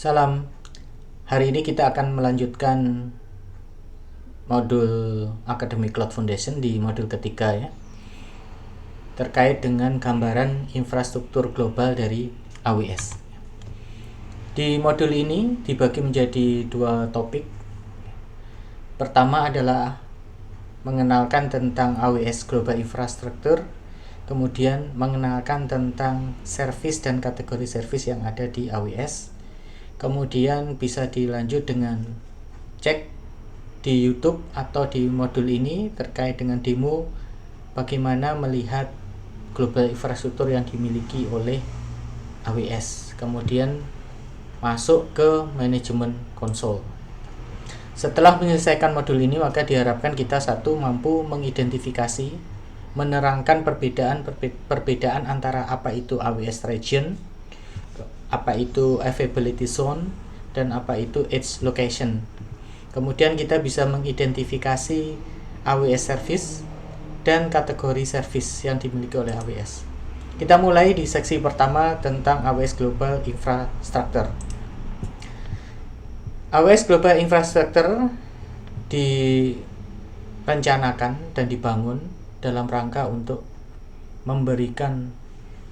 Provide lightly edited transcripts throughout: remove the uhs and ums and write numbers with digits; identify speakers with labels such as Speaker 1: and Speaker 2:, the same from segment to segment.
Speaker 1: Salam. Hari ini kita akan melanjutkan modul Academic Cloud Foundation di modul ketiga ya. Terkait dengan gambaran infrastruktur global dari AWS. Di modul ini dibagi menjadi dua topik. Pertama adalah mengenalkan tentang AWS Global Infrastructure, kemudian mengenalkan tentang service dan kategori service yang ada di AWS. Kemudian bisa dilanjut dengan cek di YouTube atau di modul ini terkait dengan demo bagaimana melihat global infrastruktur yang dimiliki oleh AWS. Kemudian masuk ke manajemen konsol. Setelah menyelesaikan modul ini, maka diharapkan kita mampu mengidentifikasi, menerangkan perbedaan antara apa itu AWS region, apa itu availability zone, dan apa itu edge location. Kemudian kita bisa mengidentifikasi AWS service dan kategori service yang dimiliki oleh AWS. Kita mulai di seksi pertama tentang AWS Global Infrastructure. AWS Global Infrastructure direncanakan dan dibangun dalam rangka untuk memberikan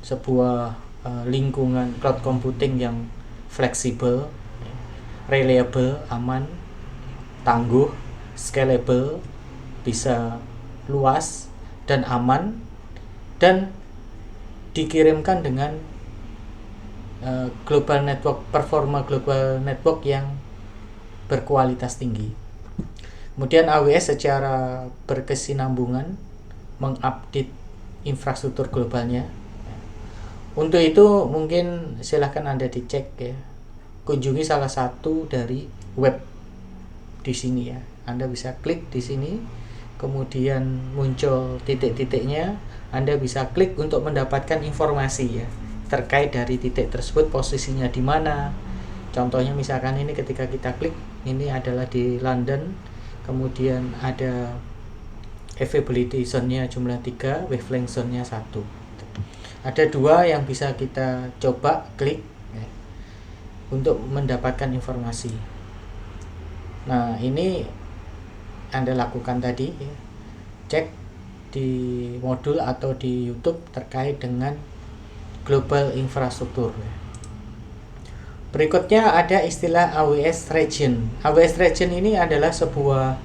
Speaker 1: sebuah lingkungan cloud computing yang fleksibel, reliable, aman, tangguh, scalable, bisa luas dan aman, dan dikirimkan dengan global network, performa global network yang berkualitas tinggi. Kemudian AWS secara berkesinambungan mengupdate infrastruktur globalnya. Untuk itu mungkin silahkan Anda dicek ya. Kunjungi salah satu dari web di sini ya. Anda bisa klik di sini, kemudian muncul titik-titiknya. Anda bisa klik untuk mendapatkan informasi ya terkait dari titik tersebut, posisinya di mana. Contohnya misalkan ini ketika kita klik, ini adalah di London, kemudian ada availability zone-nya jumlah 3, wavelength zone-nya 1. Ada 2 yang bisa kita coba klik ya, untuk mendapatkan informasi. Nah, ini Anda lakukan tadi ya. Cek di modul atau di YouTube terkait dengan global infrastruktur ya. Berikutnya ada istilah AWS region. AWS region ini adalah sebuah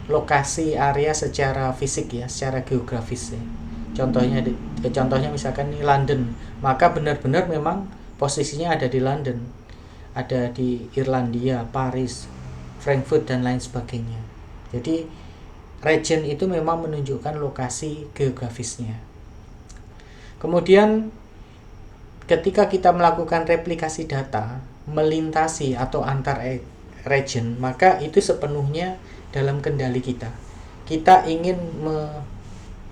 Speaker 1: lokasi area secara fisik ya, secara geografis ya. Contohnya misalkan ini London, maka benar-benar memang posisinya ada di London, ada di Irlandia, Paris, Frankfurt dan lain sebagainya. Jadi region itu memang menunjukkan lokasi geografisnya. Kemudian ketika kita melakukan replikasi data melintasi atau antar region, maka itu sepenuhnya dalam kendali kita. Kita ingin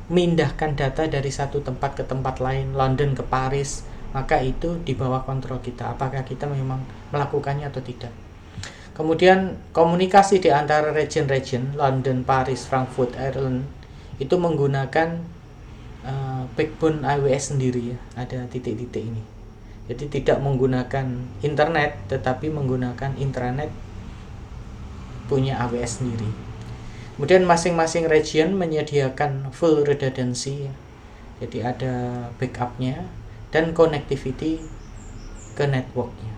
Speaker 1: memindahkan data dari satu tempat ke tempat lain, London ke Paris, maka itu di bawah kontrol kita, apakah kita memang melakukannya atau tidak. Kemudian komunikasi di antara region-region London, Paris, Frankfurt, Ireland itu menggunakan backbone AWS sendiri ya, ada titik-titik ini. Jadi tidak menggunakan internet, tetapi menggunakan intranet punya AWS sendiri. Kemudian masing-masing region menyediakan full redundancy, jadi ada backupnya dan connectivity ke networknya.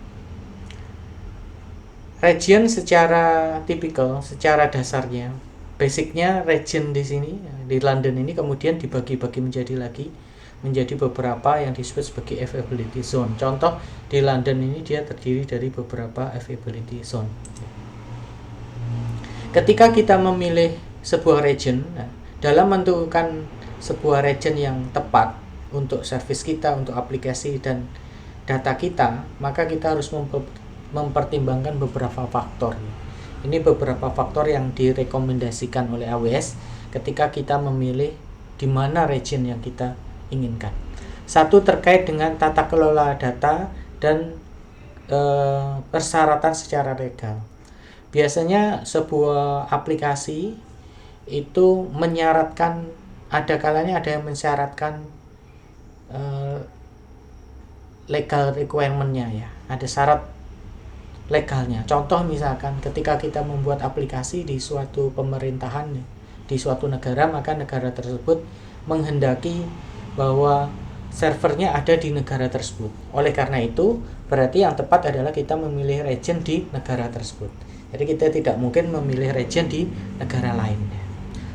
Speaker 1: Region secara tipikal, secara dasarnya, basicnya region di sini di London ini kemudian dibagi-bagi menjadi beberapa yang disebut sebagai availability zone. Contoh di London ini dia terdiri dari beberapa availability zone. Ketika kita memilih sebuah region, dalam menentukan sebuah region yang tepat untuk service kita, untuk aplikasi dan data kita, maka kita harus mempertimbangkan beberapa faktor. Ini beberapa faktor yang direkomendasikan oleh AWS ketika kita memilih di mana region yang kita inginkan. Satu, terkait dengan tata kelola data dan persyaratan secara legal. Biasanya sebuah aplikasi itu menyaratkan, ada kalanya ada yang mensyaratkan legal requirement-nya ya. Ada syarat legalnya. Contoh misalkan ketika kita membuat aplikasi di suatu pemerintahan di suatu negara, maka negara tersebut menghendaki bahwa servernya ada di negara tersebut. Oleh karena itu, berarti yang tepat adalah kita memilih region di negara tersebut. Jadi kita tidak mungkin memilih region di negara lain.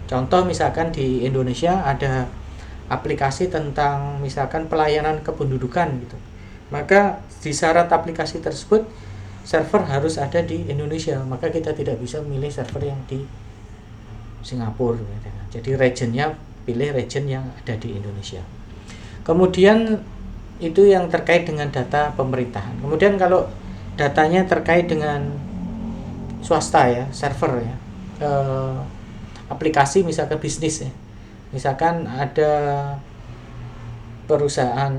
Speaker 1: Contoh misalkan di Indonesia ada aplikasi tentang misalkan pelayanan kependudukan gitu. Maka di syarat aplikasi tersebut server harus ada di Indonesia, maka kita tidak bisa memilih server yang di Singapura gitu. Jadi regionnya pilih region yang ada di Indonesia. Kemudian itu yang terkait dengan data pemerintahan. Kemudian kalau datanya terkait dengan swasta ya, server ya, aplikasi misalkan bisnis ya, misalkan ada perusahaan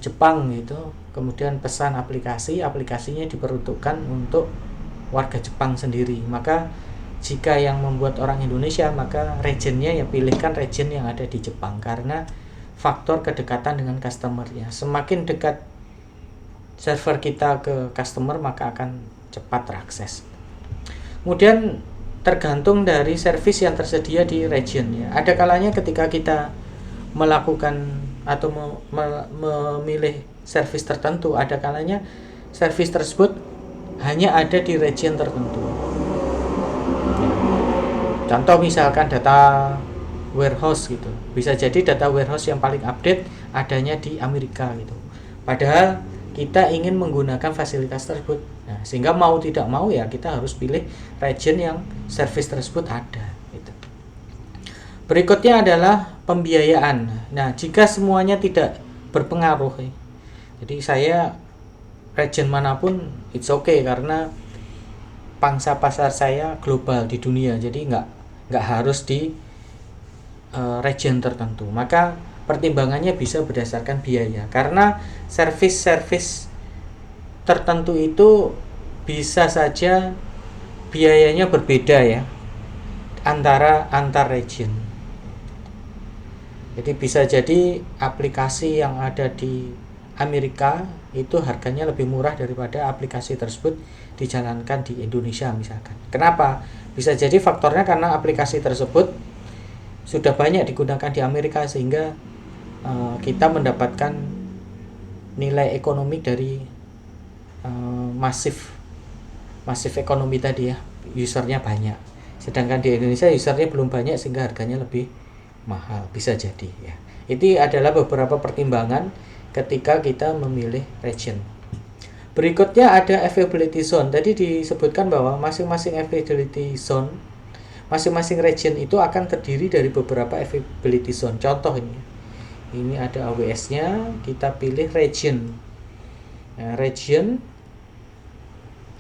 Speaker 1: Jepang gitu, kemudian pesan aplikasinya diperuntukkan untuk warga Jepang sendiri, maka jika yang membuat orang Indonesia, maka regionnya ya pilihkan region yang ada di Jepang, karena faktor kedekatan dengan customer-nya. Semakin dekat server kita ke customer, maka akan cepat terakses. Kemudian tergantung dari service yang tersedia di region ya. Ada kalanya ketika kita melakukan atau memilih service tertentu, ada kalanya service tersebut hanya ada di region tertentu. Contoh misalkan data warehouse gitu, bisa jadi data warehouse yang paling update adanya di Amerika gitu, padahal kita ingin menggunakan fasilitas tersebut. Nah, sehingga mau tidak mau ya kita harus pilih region yang service tersebut ada gitu. Berikutnya adalah pembiayaan. Nah, jika semuanya tidak berpengaruh jadi saya region manapun it's okay, karena pangsa pasar saya global di dunia, jadi nggak harus di region tertentu. Maka pertimbangannya bisa berdasarkan biaya, karena service tertentu itu bisa saja biayanya berbeda ya antar region. Jadi bisa jadi aplikasi yang ada di Amerika itu harganya lebih murah daripada aplikasi tersebut dijalankan di Indonesia misalkan. Kenapa? Bisa jadi faktornya karena aplikasi tersebut sudah banyak digunakan di Amerika, sehingga kita mendapatkan nilai ekonomi dari masif ekonomi tadi ya, usernya banyak. Sedangkan di Indonesia usernya belum banyak sehingga harganya lebih mahal, bisa jadi ya. Itu adalah beberapa pertimbangan ketika kita memilih region. Berikutnya ada availability zone. Tadi disebutkan bahwa masing-masing availability zone, masing-masing region itu akan terdiri dari beberapa availability zone. Contoh ini ada AWS-nya, kita pilih region. Nah, region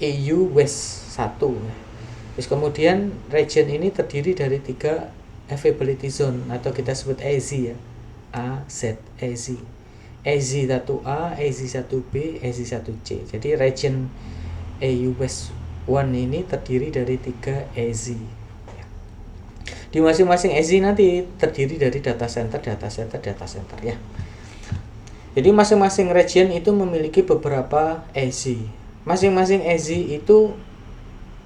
Speaker 1: EU West 1. Terus kemudian region ini terdiri dari 3 availability zone atau kita sebut AZ ya. A, Z, AZ. AZ1A, AZ1B, AZ1C. Jadi region EU West 1 ini terdiri dari 3 AZ. Di masing-masing AZ nanti terdiri dari data center ya. Jadi masing-masing region itu memiliki beberapa AZ. Masing-masing AZ itu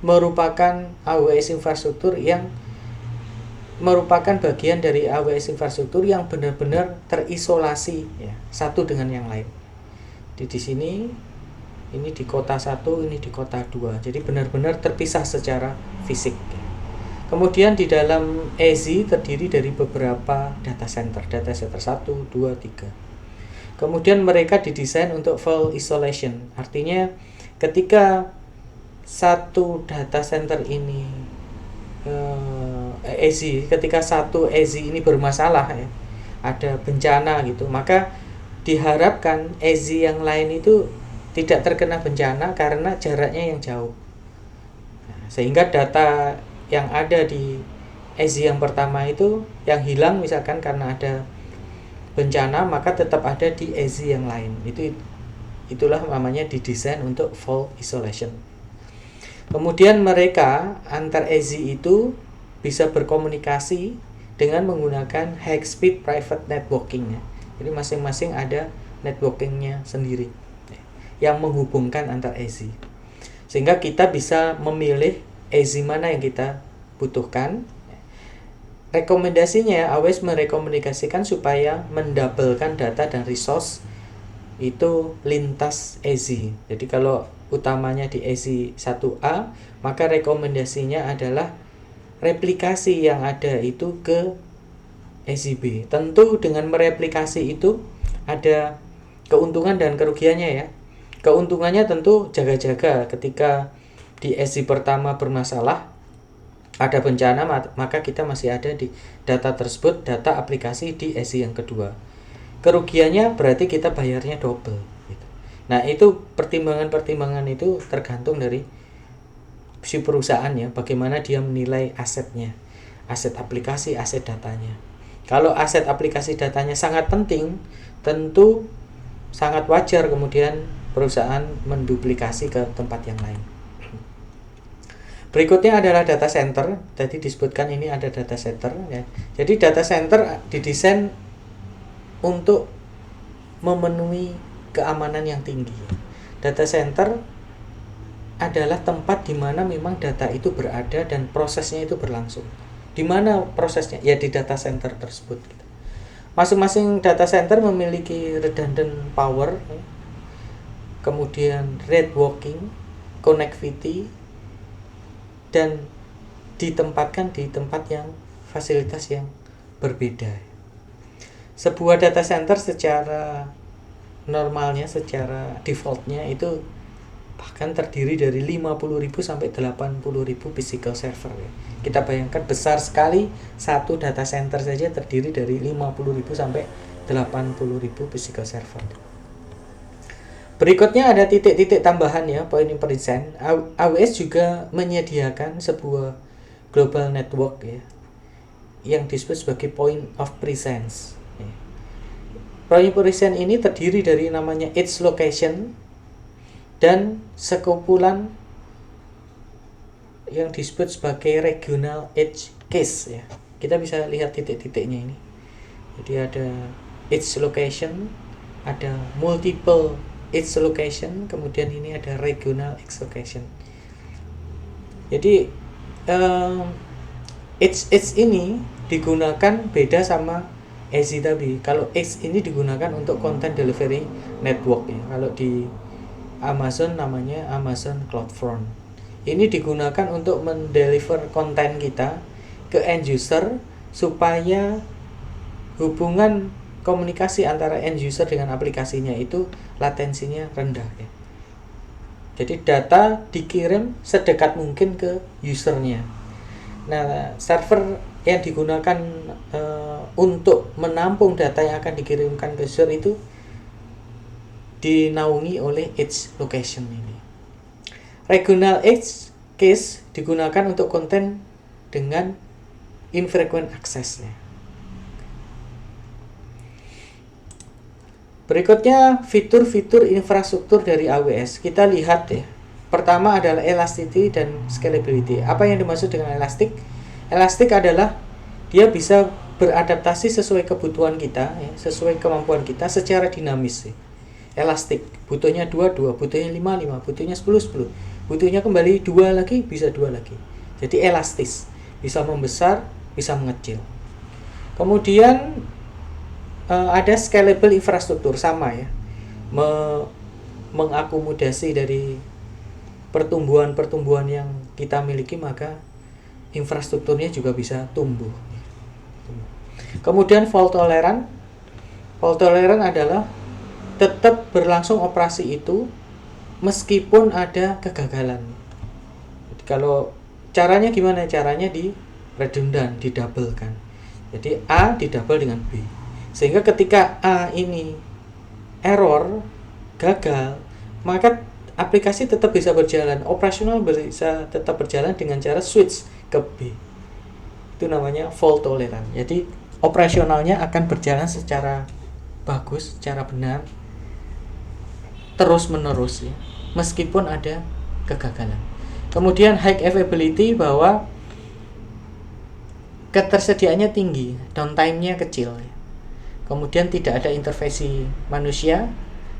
Speaker 1: merupakan AWS infrastruktur yang merupakan bagian dari AWS infrastruktur yang benar-benar terisolasi ya, satu dengan yang lain. Di sini ini di kota 1, ini di kota 2. Jadi benar-benar terpisah secara fisik. Kemudian di dalam AZ terdiri dari beberapa data center 1, 2, 3. Kemudian mereka didesain untuk full isolation. Artinya ketika satu data center ini ketika satu AZ ini bermasalah ya, ada bencana gitu, maka diharapkan AZ yang lain itu tidak terkena bencana karena jaraknya yang jauh. Sehingga data yang ada di AZ yang pertama itu yang hilang misalkan karena ada bencana, maka tetap ada di AZ yang lain. Itulah namanya didesain untuk full isolation. Kemudian mereka antar AZ itu bisa berkomunikasi dengan menggunakan high speed private networking ya. Jadi masing-masing ada networkingnya sendiri. yang menghubungkan antar ASI. Sehingga kita bisa memilih ASI mana yang kita butuhkan. Rekomendasinya AWS merekomendasikan supaya mendabelkan data dan resource itu lintas ASI. Jadi kalau utamanya di ASI 1A, maka rekomendasinya adalah replikasi yang ada itu ke ASI B. Tentu dengan mereplikasi itu ada keuntungan dan kerugiannya ya. Keuntungannya tentu jaga-jaga ketika di ASI pertama bermasalah, ada bencana, maka kita masih ada di data tersebut, data aplikasi di ASI yang kedua. Kerugiannya berarti kita bayarnya double gitu. Nah, itu pertimbangan-pertimbangan itu tergantung dari si perusahaan ya, bagaimana dia menilai asetnya, aset aplikasi, aset datanya. Kalau aset aplikasi datanya sangat penting, tentu sangat wajar kemudian perusahaan menduplikasi ke tempat yang lain. Berikutnya adalah data center. Tadi disebutkan ini ada data center ya. Jadi data center didesain untuk memenuhi keamanan yang tinggi. Data center adalah tempat di mana memang data itu berada dan prosesnya itu berlangsung. Di mana prosesnya? Ya di data center tersebut. Masing-masing data center memiliki redundant power, kemudian rate walking, connectivity, dan ditempatkan di tempat yang fasilitas yang berbeda. Sebuah data center secara normalnya, secara defaultnya itu bahkan terdiri dari 50.000 sampai 80.000 physical server ya. Kita bayangkan besar sekali satu data center saja terdiri dari 50.000 sampai 80.000 physical server. Berikutnya ada titik-titik tambahan ya, point of presence. AWS juga menyediakan sebuah global network ya, yang disebut sebagai point of presence. Point of presence ini terdiri dari namanya edge location dan sekumpulan yang disebut sebagai regional edge case ya. Kita bisa lihat titik-titiknya ini. Jadi ada edge location, ada multiple edge location, kemudian ini ada regional edge location. Jadi edge ini digunakan beda sama ASI tadi. Kalau edge ini digunakan untuk content delivery network ya. Kalau di Amazon namanya Amazon CloudFront. Ini digunakan untuk mendeliver konten kita ke end user supaya hubungan komunikasi antara end user dengan aplikasinya itu latensinya rendah ya. Jadi data dikirim sedekat mungkin ke usernya. Nah, server yang digunakan untuk menampung data yang akan dikirimkan ke user itu dinaungi oleh edge location ini. Regional edge case digunakan untuk konten dengan infrequent access ya. Berikutnya fitur-fitur infrastruktur dari AWS. Kita lihat ya. Pertama adalah elasticity dan scalability. Apa yang dimaksud dengan elastic? Elastic adalah dia bisa beradaptasi sesuai kebutuhan kita ya, sesuai kemampuan kita secara dinamis ya. Elastic, butuhnya 2, butuhnya 5, butuhnya 10, butuhnya kembali 2 lagi, bisa 2 lagi. Jadi elastis, bisa membesar, bisa mengecil. Kemudian ada scalable infrastruktur, sama ya, mengakomodasi dari pertumbuhan yang kita miliki, maka infrastrukturnya juga bisa tumbuh. Kemudian fault tolerant adalah tetap berlangsung operasi itu meskipun ada kegagalan. Jadi kalau caranya gimana? Caranya di redundant, didabelkan. Jadi A didabel dengan B. Sehingga ketika A ini error, gagal, maka aplikasi tetap bisa berjalan, operasional bisa tetap berjalan dengan cara switch ke B. Itu namanya fault tolerant. Jadi operasionalnya akan berjalan secara bagus, secara benar, terus menerus ya, meskipun ada kegagalan. Kemudian high availability, bahwa ketersediaannya tinggi, downtime-nya kecil ya. Kemudian tidak ada intervensi manusia,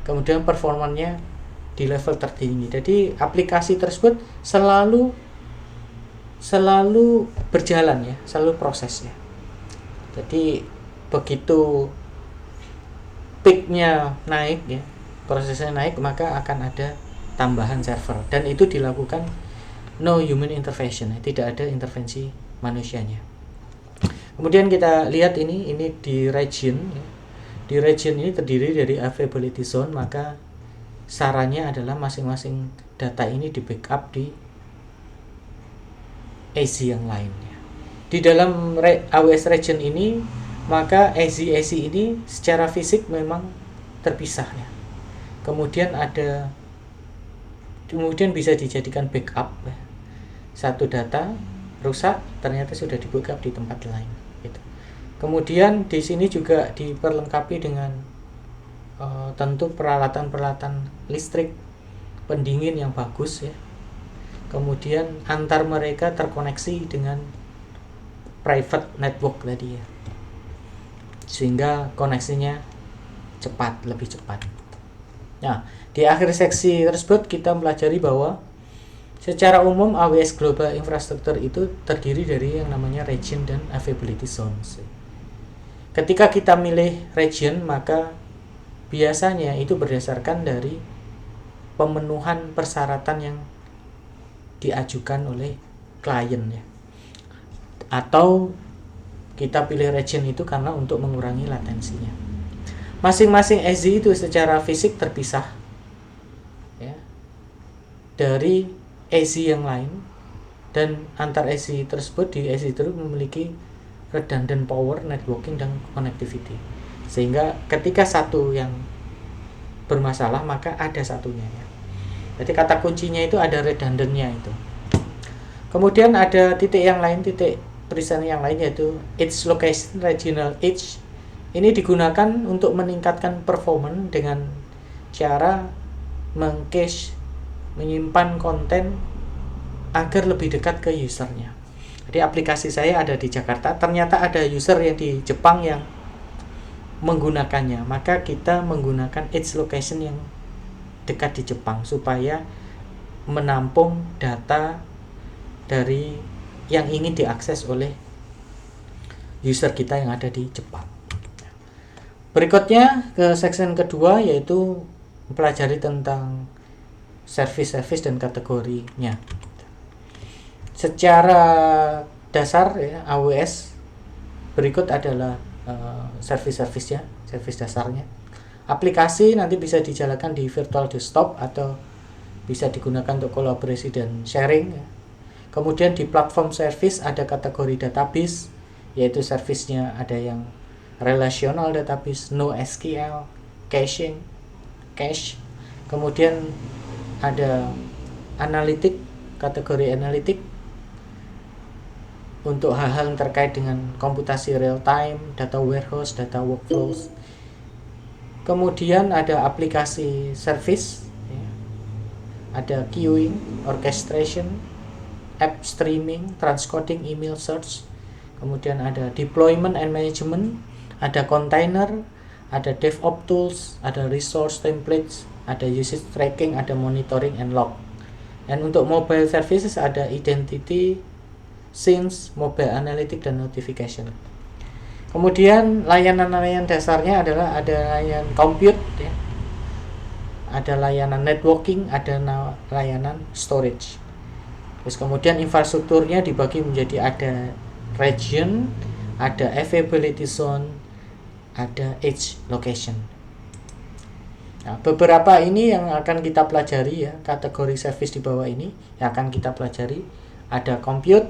Speaker 1: kemudian performanya di level tertinggi. Jadi aplikasi tersebut selalu berjalan ya, selalu prosesnya. Jadi begitu peaknya naik ya, prosesnya naik, maka akan ada tambahan server, dan itu dilakukan no human intervention, tidak ada intervensi manusianya. Kemudian kita lihat ini di region ya. Di region ini terdiri dari availability zone, maka sarannya adalah masing-masing data ini di backup di AZ yang lainnya. Di dalam AWS region ini, maka AZ ini secara fisik memang terpisah ya. Kemudian bisa dijadikan backup ya. Satu data rusak ternyata sudah di backup di tempat lain gitu. Kemudian di sini juga diperlengkapi dengan tentu peralatan listrik pendingin yang bagus ya. Kemudian antar mereka terkoneksi dengan private network tadi ya, sehingga koneksinya lebih cepat. Nah, di akhir seksi tersebut kita pelajari bahwa secara umum AWS Global Infrastructure itu terdiri dari yang namanya region dan availability zones. Ketika kita milih region, maka biasanya itu berdasarkan dari pemenuhan persyaratan yang diajukan oleh klien ya. Atau kita pilih region itu karena untuk mengurangi latensinya. Masing-masing AZ itu secara fisik terpisah ya, dari AZ yang lain, dan antar AZ tersebut memiliki redundant power, networking, dan connectivity, sehingga ketika satu yang bermasalah maka ada satunya ya. Jadi kata kuncinya itu ada redundantnya itu. Kemudian ada titik perizinan yang lain, yaitu edge location, regional edge. Ini digunakan untuk meningkatkan performance dengan cara meng-cache, menyimpan konten agar lebih dekat ke usernya. Jadi aplikasi saya ada di Jakarta, ternyata ada user yang di Jepang yang menggunakannya, maka kita menggunakan edge location yang dekat di Jepang supaya menampung data dari yang ingin diakses oleh user kita yang ada di Jepang. Berikutnya ke section kedua, yaitu mempelajari tentang service dan kategorinya. Secara dasar ya, AWS berikut adalah service-nya, service dasarnya. Aplikasi nanti bisa dijalankan di virtual desktop atau bisa digunakan untuk kolaborasi dan sharing ya. Kemudian di platform service ada kategori database, yaitu service-nya ada yang relational database, NoSQL, cache. Kemudian ada analitik, kategori analitik untuk hal-hal yang terkait dengan komputasi real time, data warehouse, data workflows. Kemudian ada aplikasi service ya. Ada queuing, orchestration, app streaming, transcoding, email search. Kemudian ada deployment and management, ada container, ada DevOps tools, ada resource templates, ada usage tracking, ada monitoring and log. Dan untuk mobile services ada identity, scenes, mobile analytics, dan notification. Kemudian layanan-layanan dasarnya adalah ada layanan compute ya, ada layanan networking, ada layanan storage. Terus kemudian infrastrukturnya dibagi menjadi ada region, ada availability zone, ada edge location. Nah, beberapa ini yang akan kita pelajari ya, kategori service di bawah ini yang akan kita pelajari. Ada compute,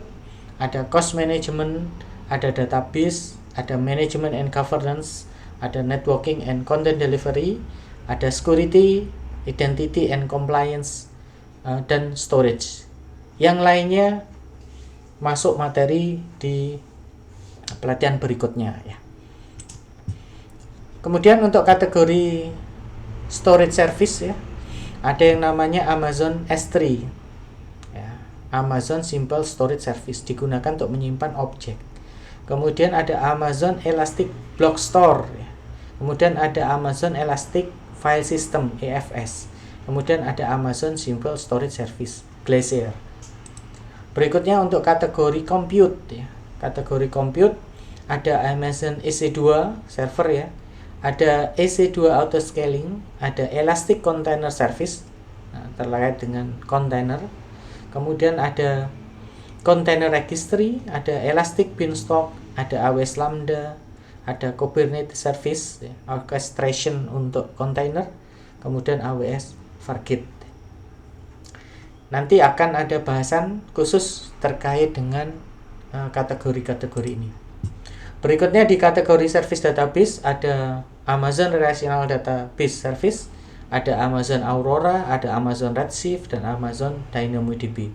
Speaker 1: ada cost management, ada database, ada management and governance, ada networking and content delivery, ada security, identity and compliance, dan storage. Yang lainnya masuk materi di pelatihan berikutnya ya. Kemudian untuk kategori storage service ya, ada yang namanya Amazon S3 ya, Amazon Simple Storage Service, digunakan untuk menyimpan objek. Kemudian ada Amazon Elastic Block Store ya. Kemudian ada Amazon Elastic File System EFS. Kemudian ada Amazon Simple Storage Service, Glacier. Berikutnya untuk kategori compute ya. Kategori compute ada Amazon EC2 server ya. Ada EC2 auto scaling, ada Elastic Container Service, terkait dengan container. Kemudian ada Container Registry, ada Elastic Beanstalk, ada AWS Lambda, ada Kubernetes Service ya, orchestration untuk container, kemudian AWS Fargate. Nanti akan ada bahasan khusus terkait dengan kategori-kategori ini. Berikutnya di kategori service database ada Amazon Relational Database Service, ada Amazon Aurora, ada Amazon Redshift, dan Amazon DynamoDB.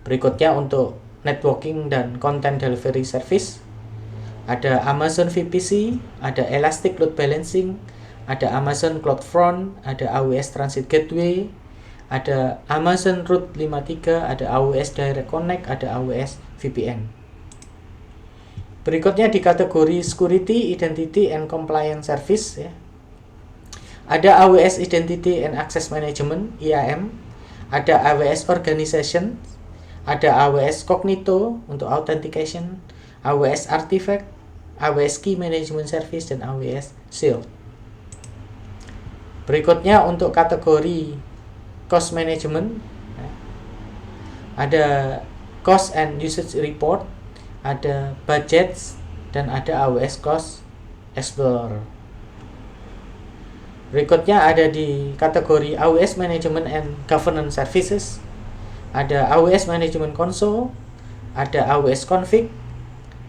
Speaker 1: Berikutnya untuk networking dan content delivery service ada Amazon VPC, ada Elastic Load Balancing, ada Amazon CloudFront, ada AWS Transit Gateway, ada Amazon Route 53, ada AWS Direct Connect, ada AWS VPN. Berikutnya di kategori Security, Identity and Compliance Service ya. Ada AWS Identity and Access Management (IAM), ada AWS Organization, ada AWS Cognito untuk authentication, AWS Artifact, AWS Key Management Service, dan AWS Shield. Berikutnya untuk kategori Cost Management, ada Cost and Usage Report, ada Budgets, dan ada AWS Cost Explorer. Berikutnya ada di kategori AWS Management and Governance Services, ada AWS Management Console, ada AWS Config,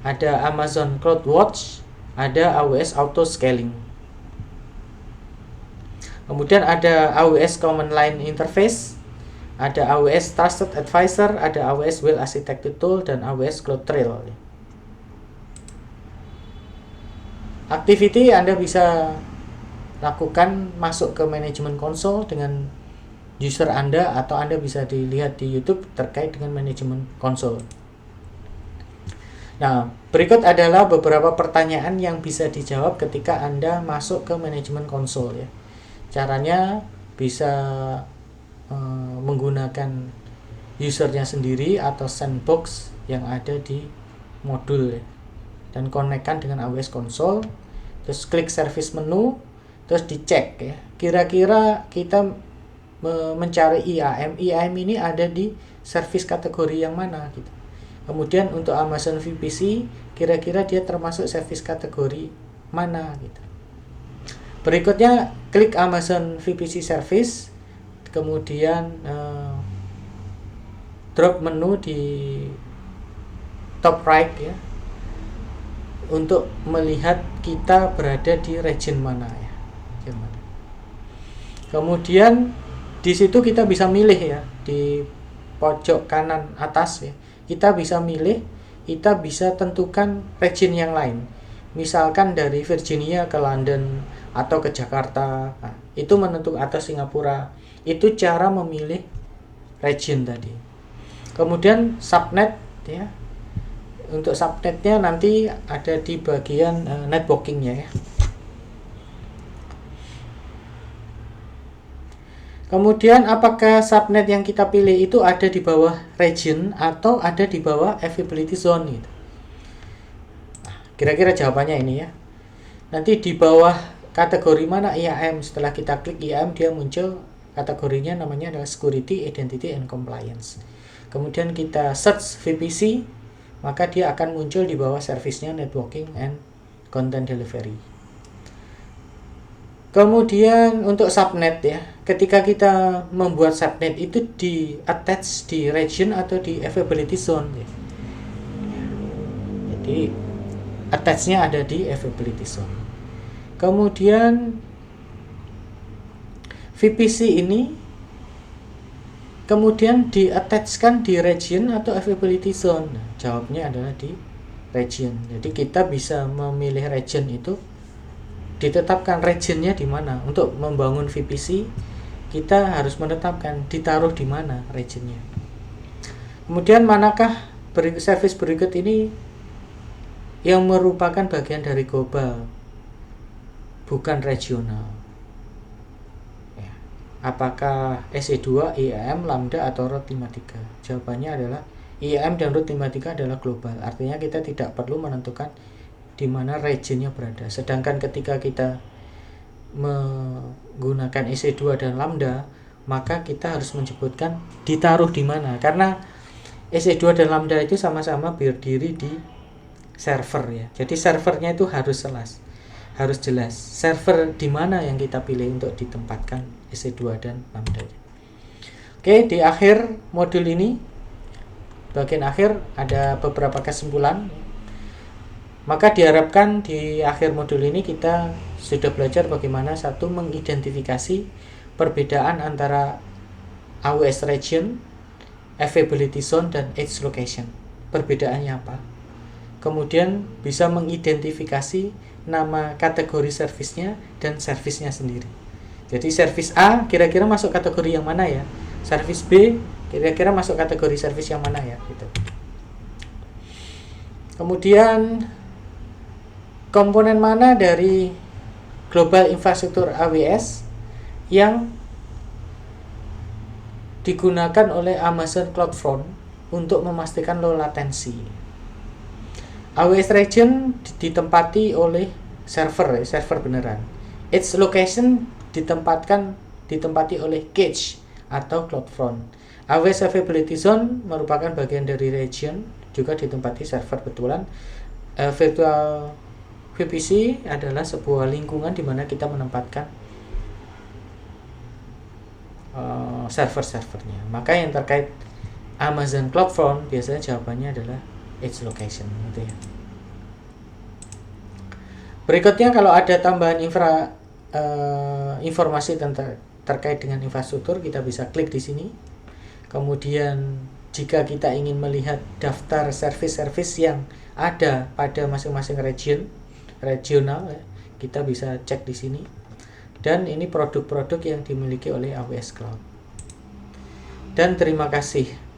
Speaker 1: ada Amazon CloudWatch, ada AWS Auto Scaling. Kemudian ada AWS Command Line Interface, ada AWS Trusted Advisor, ada AWS Well Architected Tool, dan AWS CloudTrail. Activity Anda bisa lakukan masuk ke Management Console dengan user Anda, atau Anda bisa dilihat di YouTube terkait dengan Management Console. Nah, berikut adalah beberapa pertanyaan yang bisa dijawab ketika Anda masuk ke Management Console ya. Caranya bisa menggunakan usernya sendiri atau sandbox yang ada di modul ya. Dan konekkan dengan AWS Console, terus klik service menu, terus dicek ya. Kira-kira kita mencari IAM ini ada di service kategori yang mana gitu. Kemudian untuk Amazon VPC, kira-kira dia termasuk service kategori mana gitu. Berikutnya klik Amazon VPC Service, kemudian drop menu di top right ya, untuk melihat kita berada di region mana ya. Kemudian di situ kita bisa milih ya, di pojok kanan atas ya, kita bisa milih, kita bisa tentukan region yang lain. Misalkan dari Virginia ke London atau ke Jakarta, nah, itu menentukan, atau Singapura. Itu cara memilih region tadi. Kemudian subnet ya. Untuk subnetnya nanti ada di bagian networkingnya ya. Kemudian apakah subnet yang kita pilih itu ada di bawah region atau ada di bawah availability zone gitu. Nah, kira-kira jawabannya ini ya. Nanti di bawah kategori mana IAM, setelah kita klik IAM dia muncul kategorinya, namanya adalah Security, Identity and Compliance. Kemudian kita search VPC, maka dia akan muncul di bawah servisnya Networking and Content Delivery. Kemudian untuk subnet ya, ketika kita membuat subnet itu di attach di region atau di availability zone ya. Jadi attach-nya ada di availability zone. Kemudian VPC ini kemudian di-attach-kan di region atau availability zone. Nah, jawabnya adalah di region. Jadi kita bisa memilih region itu, ditetapkan regionnya di mana. Untuk membangun VPC kita harus menetapkan ditaruh di mana regionnya. Kemudian manakah service berikut ini yang merupakan bagian dari global, bukan regional ya. apakah EC2, IAM, Lambda, atau root 53? Jawabannya adalah IAM dan root 53 adalah global. Artinya kita tidak perlu menentukan di mana regionnya berada. Sedangkan ketika kita menggunakan EC2 dan Lambda, maka kita harus menyebutkan ditaruh di mana. Karena EC2 dan Lambda itu sama-sama berdiri di server ya. Jadi servernya itu harus jelas server di mana yang kita pilih untuk ditempatkan EC2 dan Lambda. Oke, di akhir modul ini, bagian akhir, ada beberapa kesimpulan. Maka diharapkan di akhir modul ini kita sudah belajar bagaimana satu mengidentifikasi perbedaan antara AWS region, availability zone, dan edge location. Perbedaannya apa? Kemudian bisa mengidentifikasi nama kategori servisnya dan servisnya sendiri. Jadi servis A kira-kira masuk kategori yang mana ya? Servis B kira-kira masuk kategori servis yang mana ya? Gitu. Kemudian komponen mana dari global infrastruktur AWS yang digunakan oleh Amazon CloudFront untuk memastikan low latency? AWS region ditempati oleh server beneran. Edge location ditempati oleh cache atau CloudFront. AWS availability zone merupakan bagian dari region, juga ditempati server betulan. Virtual VPC adalah sebuah lingkungan di mana kita menempatkan server-servernya. Maka yang terkait Amazon CloudFront biasanya jawabannya adalah edge location gitu ya. Berikutnya, kalau ada tambahan informasi terkait dengan infrastruktur, kita bisa klik di sini. Kemudian jika kita ingin melihat daftar service-service yang ada pada masing-masing regional, kita bisa cek di sini. Dan ini produk-produk yang dimiliki oleh AWS Cloud. Dan terima kasih.